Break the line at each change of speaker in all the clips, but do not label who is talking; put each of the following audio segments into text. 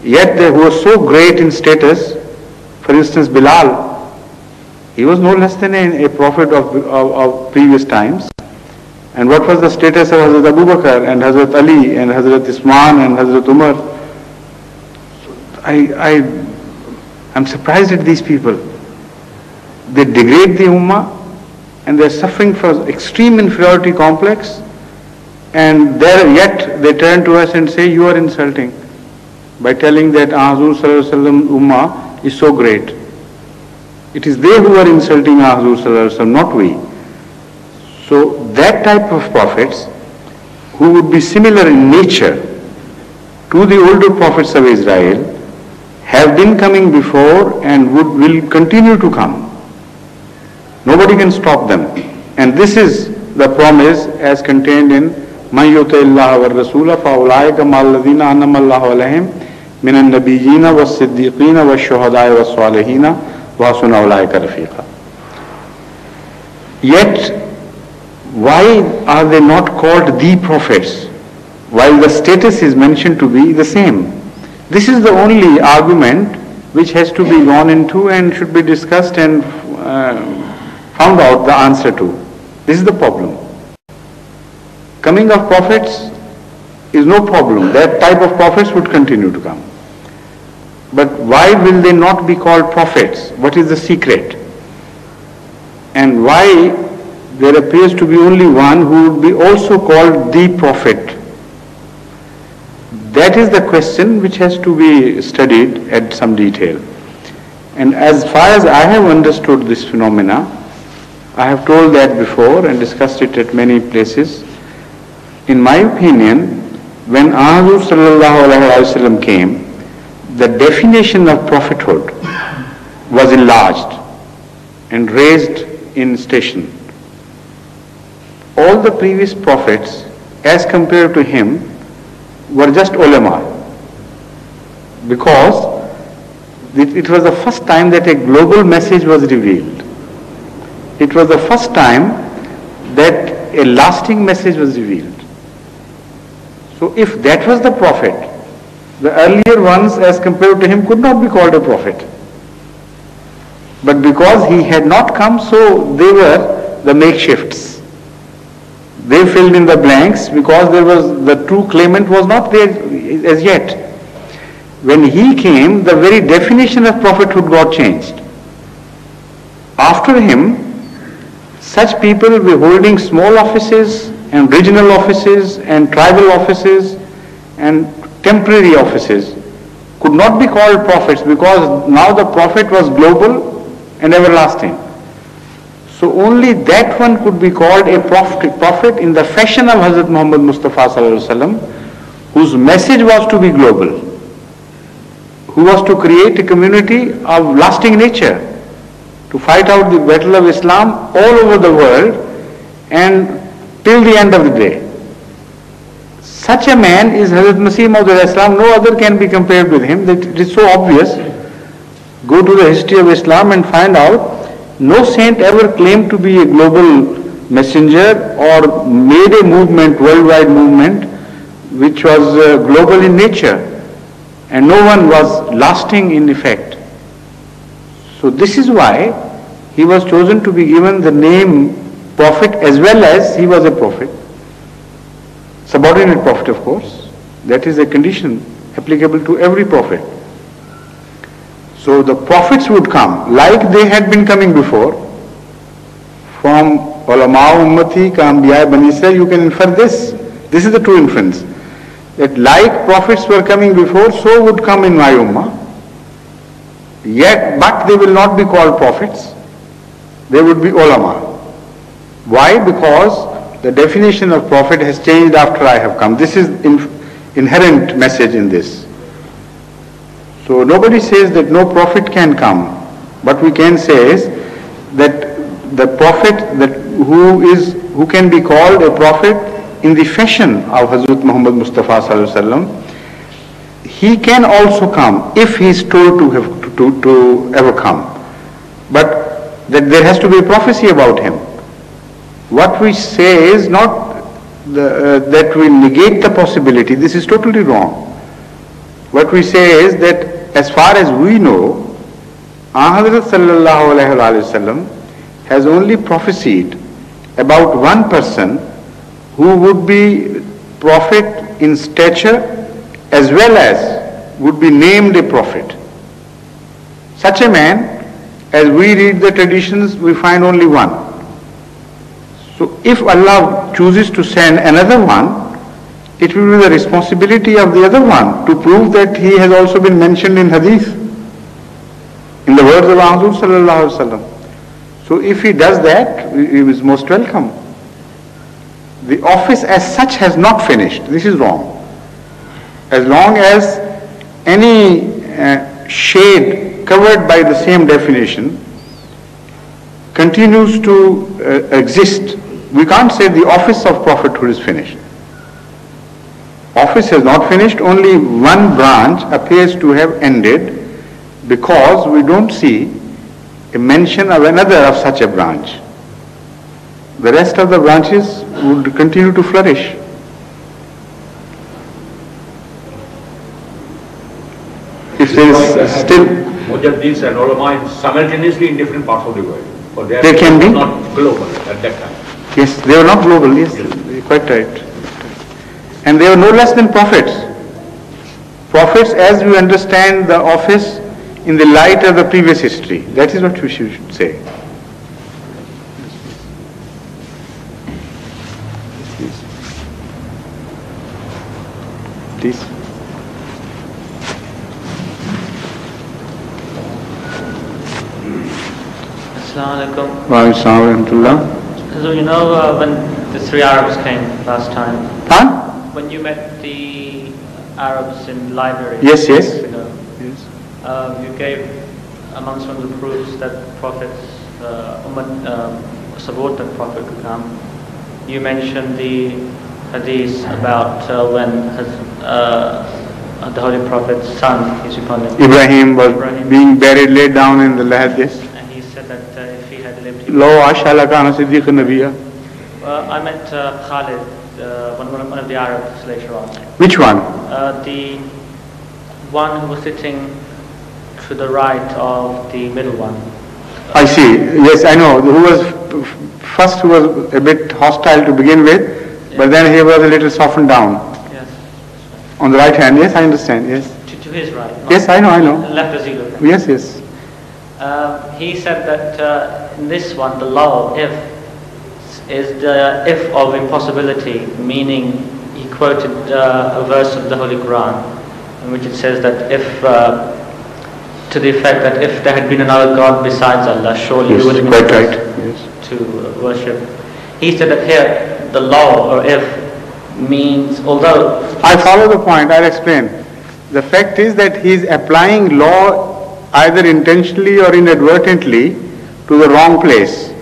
Yet they were so great in status. For instance, Bilal, he was no less than a prophet of previous times. And what was the status of Hazrat Abu Bakr and Hazrat Ali and Hazrat Usman and Hazrat Umar? I'm surprised at these people. They degrade the Ummah and they're suffering from extreme inferiority complex, and yet they turn to us and say, you are insulting, by telling that Hazur Sallallahu Alaihi Wasallam Ummah is so great. It is they who are insulting Hazur Sallallahu Alaihi Wasallam, not we. So that type of prophets who would be similar in nature to the older prophets of Israel have been coming before and will continue to come. Nobody can stop them. And this is the promise as contained in مَنْ يُطِعِ اللَّهَ وَالرَّسُولَ فَأُولَٰئِكَ مَعَ الَّذِينَ أَنْعَمَ اللَّهُ عَلَيْهِمْ مِنَ النَّبِيِّينَ وَالصِّدِّيقِينَ وَالشُّهَدَاءِ وَالصَّالِحِينَ وَحَسُنَ أُولَٰئِكَ رَفِيقًا. Yet, why are they not called the prophets, while the status is mentioned to be the same? This is the only argument which has to be gone into and should be discussed and found out the answer to. This is the problem. Coming of prophets is no problem. That type of prophets would continue to come. But why will they not be called prophets? What is the secret? And why there appears to be only one who would be also called the prophet? That is the question which has to be studied at some detail. And as far as I have understood this phenomena, I have told that before and discussed it at many places. In my opinion, when Ahmad sallallahu alaihi wasallam came, the definition of prophethood was enlarged and raised in station. All the previous prophets, as compared to him, were just ulama, because it was the first time that a global message was revealed. It was the first time that a lasting message was revealed. So if that was the prophet, the earlier ones as compared to him could not be called a prophet. But because he had not come, so they were the makeshifts. They filled in the blanks because the true claimant was not there as yet. When he came, the very definition of prophethood got changed. After him, such people were holding small offices and regional offices and tribal offices and temporary offices could not be called prophets, because now the prophet was global and everlasting. So only that one could be called a prophet in the fashion of Hazrat Muhammad Mustafa sallallahu alaihi wasallam, whose message was to be global, who was to create a community of lasting nature, to fight out the battle of Islam all over the world and till the end of the day. Such a man is Hazrat Masih Maud al-Islam. No other can be compared with him. That it is so obvious. Go to the history of Islam and find out no saint ever claimed to be a global messenger or made a movement, worldwide movement, which was global in nature, and no one was lasting in effect. So this is why he was chosen to be given the name prophet, as well as he was a prophet. Subordinate prophet, of course. That is a condition applicable to every prophet. So the prophets would come like they had been coming before. From ulama ummati ka anbiya bani Israil, you can infer this. This is the true inference. That like prophets were coming before, so would come in my ummah. Yet, but they will not be called prophets. They would be ulama. Why? Because the definition of prophet has changed after I have come. This is inherent message in this. So nobody says that no prophet can come. What we can say is that the prophet who can be called a prophet in the fashion of Hazrat Muhammad Mustafa sallallahu alaihi wasallam, he can also come if he is told to ever come. But that there has to be a prophecy about him. What we say is not that we negate the possibility. This is totally wrong. What we say is that as far as we know, Hazrat sallallahu alaihi wasallam has only prophesied about one person who would be prophet in stature as well as would be named a prophet. Such a man, as we read the traditions, we find only one. So if Allah chooses to send another one, it will be the responsibility of the other one to prove that he has also been mentioned in hadith, in the words of Rasul sallallahu alaihi wasallam. So if he does that, he is most welcome. The office as such has not finished. This is wrong. As long as any shade covered by the same definition continues to exist, we can't say the office of prophethood is finished. Office has not finished, only one branch appears to have ended because we don't see a mention of another of such a branch. The rest of the branches would continue to flourish. If there is still
Mujaddis and ulama simultaneously in different parts of the world. But
they can be
not global at that time.
Yes, they were not global, yes, you're quite right. And they were no less than prophets. Prophets as we understand the office in the light of the previous history. That is what we should say. Please.
Assalamu
alaikum.
So you know when the three Arabs came last time?
Huh?
When you met the Arabs in the library?
Yes, yes.
Yes. You gave amongst one of the proofs that prophets, support that prophet could come. You mentioned the hadith about when the Holy Prophet's son, peace be upon him,
Ibrahim was being buried, laid down in the lahad, yes.
And he said that if he had lived,
Lo ashala kana siddiq nabiya.
I met Khalid, one of the Arabs later on.
Which one?
The one who was sitting to the right of the middle one.
I see. Yes, I know. Who was first? Who was a bit hostile to begin with, but then he was a little softened down.
Yes.
On the right hand. Yes, I understand. Yes.
To his right.
Yes, I know. I know.
Left as he looked.
Yes, yes.
He said that in this one, the law of if is the if of impossibility, meaning he quoted a verse of the Holy Quran in which it says that if, to the effect that if there had been another God besides Allah, surely
yes,
he would have
quite
been
right. Yes.
to worship. He said that here the law or if means, although...
I follow the point, I'll explain. The fact is that he is applying law either intentionally or inadvertently to the wrong place.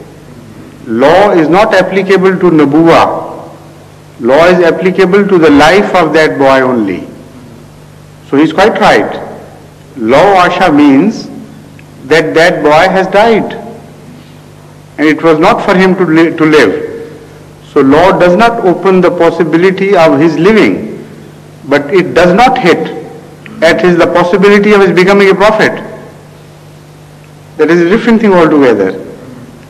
Law is not applicable to Nabuwa. Law is applicable to the life of that boy only. So he's quite right. Law Asha means that that boy has died. And it was not for him to live. So law does not open the possibility of his living. But it does not hit at the possibility of his becoming a prophet. That is a different thing altogether.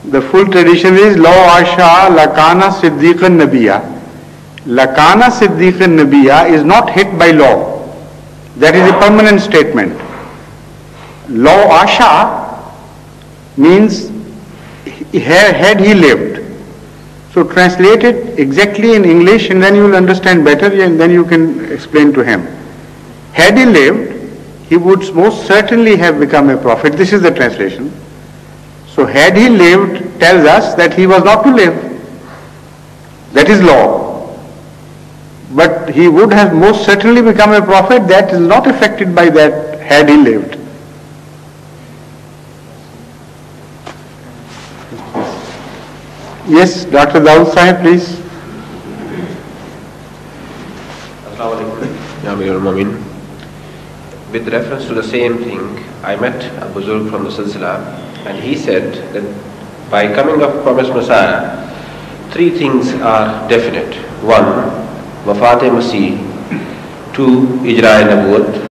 The full tradition is Law Asha Lakana Siddiqan Nabiya. Lakana Siddiqan Nabiya is not hit by law. That is a permanent statement. Law Asha means had he lived. So translate it exactly in English and then you will understand better and then you can explain to him. Had he lived, he would most certainly have become a prophet. This is the translation. So had he lived tells us that he was not to live. That is law. But he would have most certainly become a prophet. That is not affected by that had he lived. Yes, Dr. Dawood Sahib, please.
With reference to the same thing, I met a Buzurg from the Silsila and he said that by coming of promised Messiah, three things are definite. One, Wafat-e-Masih. Two, Ijra-e-Nabuwat.